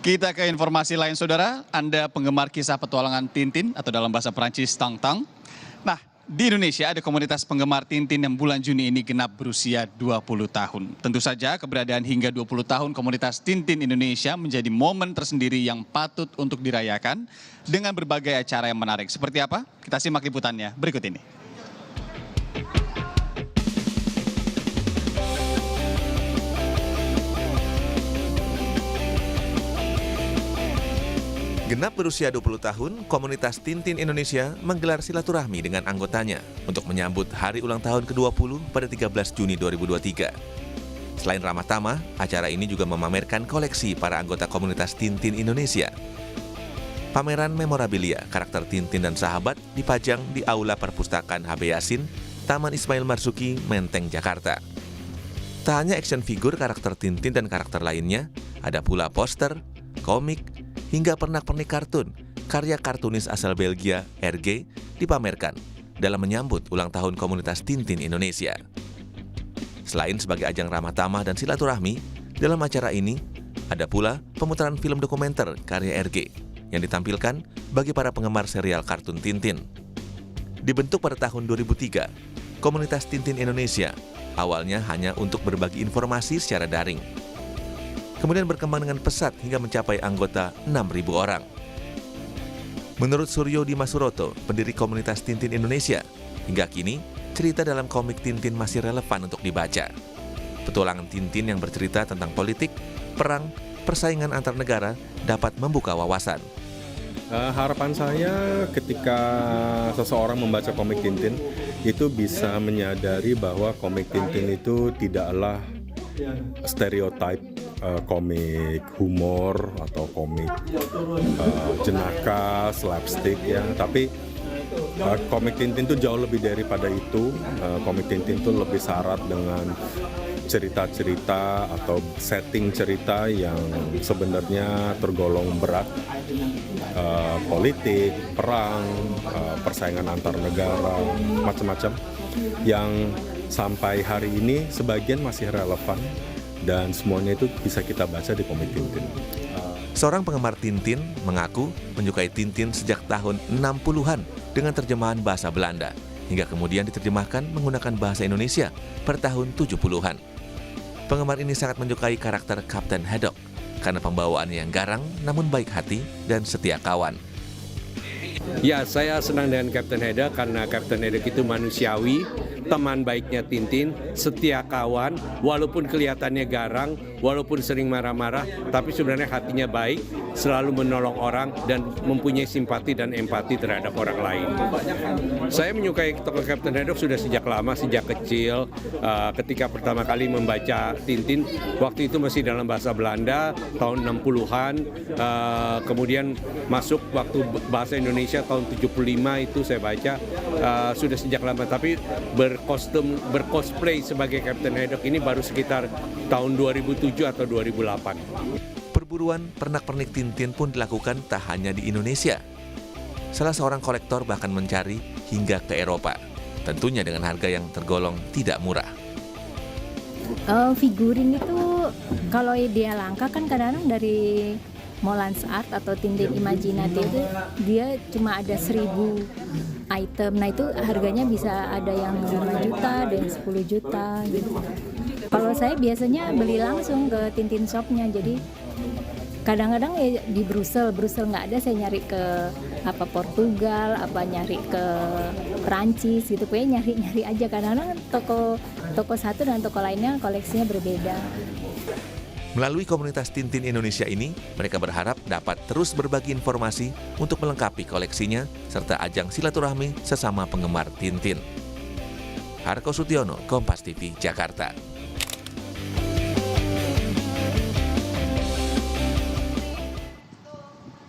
Kita ke informasi lain, saudara. Anda penggemar kisah petualangan Tintin atau dalam bahasa Perancis Tintin. Nah, di Indonesia ada komunitas penggemar Tintin yang bulan Juni ini genap berusia 20 tahun. Tentu saja keberadaan hingga 20 tahun komunitas Tintin Indonesia menjadi momen tersendiri yang patut untuk dirayakan dengan berbagai acara yang menarik. Seperti apa? Kita simak liputannya berikut ini. Genap berusia 20 tahun, komunitas Tintin Indonesia menggelar silaturahmi dengan anggotanya untuk menyambut hari ulang tahun ke-20 pada 13 Juni 2023. Selain ramah tamah, acara ini juga memamerkan koleksi para anggota komunitas Tintin Indonesia. Pameran memorabilia karakter Tintin dan sahabat dipajang di Aula Perpustakaan HB Yasin, Taman Ismail Marzuki, Menteng, Jakarta. Tak hanya action figure karakter Tintin dan karakter lainnya, ada pula poster, komik, hingga pernak-pernik kartun, karya kartunis asal Belgia, RG, dipamerkan dalam menyambut ulang tahun komunitas Tintin Indonesia. Selain sebagai ajang ramah tamah dan silaturahmi, dalam acara ini ada pula pemutaran film dokumenter karya RG yang ditampilkan bagi para penggemar serial kartun Tintin. Dibentuk pada tahun 2003, komunitas Tintin Indonesia awalnya hanya untuk berbagi informasi secara daring. Kemudian berkembang dengan pesat hingga mencapai anggota 6.000 orang. Menurut Suryo Dimasuroto, pendiri komunitas Tintin Indonesia, hingga kini cerita dalam komik Tintin masih relevan untuk dibaca. Petualangan Tintin yang bercerita tentang politik, perang, persaingan antar negara dapat membuka wawasan. Harapan saya ketika seseorang membaca komik Tintin itu bisa menyadari bahwa komik Tintin itu tidaklah stereotip komik humor atau komik jenaka, slapstick ya, tapi komik Tintin itu jauh lebih daripada itu. Komik Tintin itu lebih syarat dengan cerita-cerita atau setting cerita yang sebenarnya tergolong berat, politik, perang, persaingan antar negara, macam-macam yang sampai hari ini sebagian masih relevan. Dan semuanya itu bisa kita baca di komik Tintin. Seorang penggemar Tintin mengaku menyukai Tintin sejak tahun 60-an dengan terjemahan bahasa Belanda, hingga kemudian diterjemahkan menggunakan bahasa Indonesia pada tahun 70-an. Penggemar ini sangat menyukai karakter Kapten Haddock karena pembawaannya yang garang namun baik hati dan setia kawan. Ya, saya senang dengan Kapten Haddock karena Kapten Haddock itu manusiawi, teman baiknya Tintin, setia kawan, walaupun kelihatannya garang, walaupun sering marah-marah, tapi sebenarnya hatinya baik, selalu menolong orang dan mempunyai simpati dan empati terhadap orang lain. Saya menyukai tokoh Kapten Haddock sudah sejak lama, sejak kecil. Ketika pertama kali membaca Tintin, waktu itu masih dalam bahasa Belanda, tahun 60-an, kemudian masuk waktu bahasa Indonesia tahun 75 itu saya baca, sudah sejak lama, tapi berkosplay sebagai Kapten Haddock ini baru sekitar tahun 2007 atau 2008. Perburuan pernak-pernik Tintin pun dilakukan tak hanya di Indonesia. Salah seorang kolektor bahkan mencari hingga ke Eropa, tentunya dengan harga yang tergolong tidak murah. Figurin itu kalau dia langka kan kadang-kadang dari Molans Art atau Tintin Imajinati itu dia cuma ada 1.000 item. Nah itu harganya bisa ada yang 5 juta, ada yang 10 juta gitu. Kalau saya biasanya beli langsung ke Tintin shopnya, jadi kadang-kadang ya di Brussel nggak ada, saya nyari ke Portugal, nyari ke Perancis gitu, pokoknya nyari aja. Kadang-kadang toko satu dan toko lainnya koleksinya berbeda. Melalui komunitas Tintin Indonesia ini, mereka berharap dapat terus berbagi informasi untuk melengkapi koleksinya serta ajang silaturahmi sesama penggemar Tintin. Harko Sutyono, Kompas TV, Jakarta.